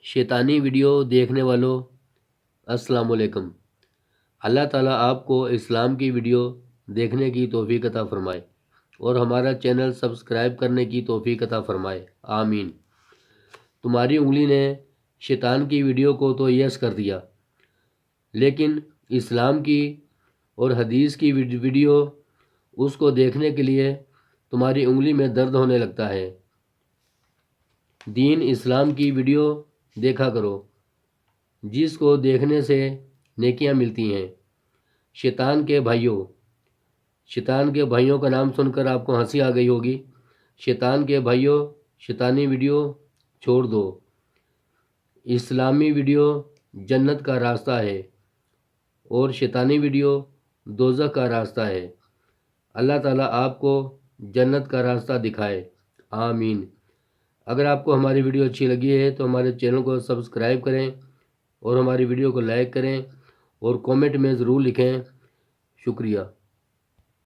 شیطانی ویڈیو دیکھنے والوں السلام علیکم۔ اللہ تعالیٰ آپ کو اسلام کی ویڈیو دیکھنے کی توفیق عطا فرمائے اور ہمارا چینل سبسکرائب کرنے کی توفیق عطا فرمائے، آمین۔ تمہاری انگلی نے شیطان کی ویڈیو کو تو یس کر دیا، لیکن اسلام کی اور حدیث کی ویڈیو اس کو دیکھنے کے لیے تمہاری انگلی میں درد ہونے لگتا ہے۔ دین اسلام کی ویڈیو دیکھا کرو، جس کو دیکھنے سے نیکیاں ملتی ہیں۔ شیطان کے بھائیوں کا نام سن کر آپ کو ہنسی آ گئی ہوگی۔ شیطان کے بھائیوں، شیطانی ویڈیو چھوڑ دو۔ اسلامی ویڈیو جنت کا راستہ ہے اور شیطانی ویڈیو دوزخ کا راستہ ہے۔ اللہ تعالیٰ آپ کو جنت کا راستہ دکھائے، آمین۔ اگر آپ کو ہماری ویڈیو اچھی لگی ہے تو ہمارے چینل کو سبسکرائب کریں اور ہماری ویڈیو کو لائک کریں اور کومنٹ میں ضرور لکھیں۔ شکریہ۔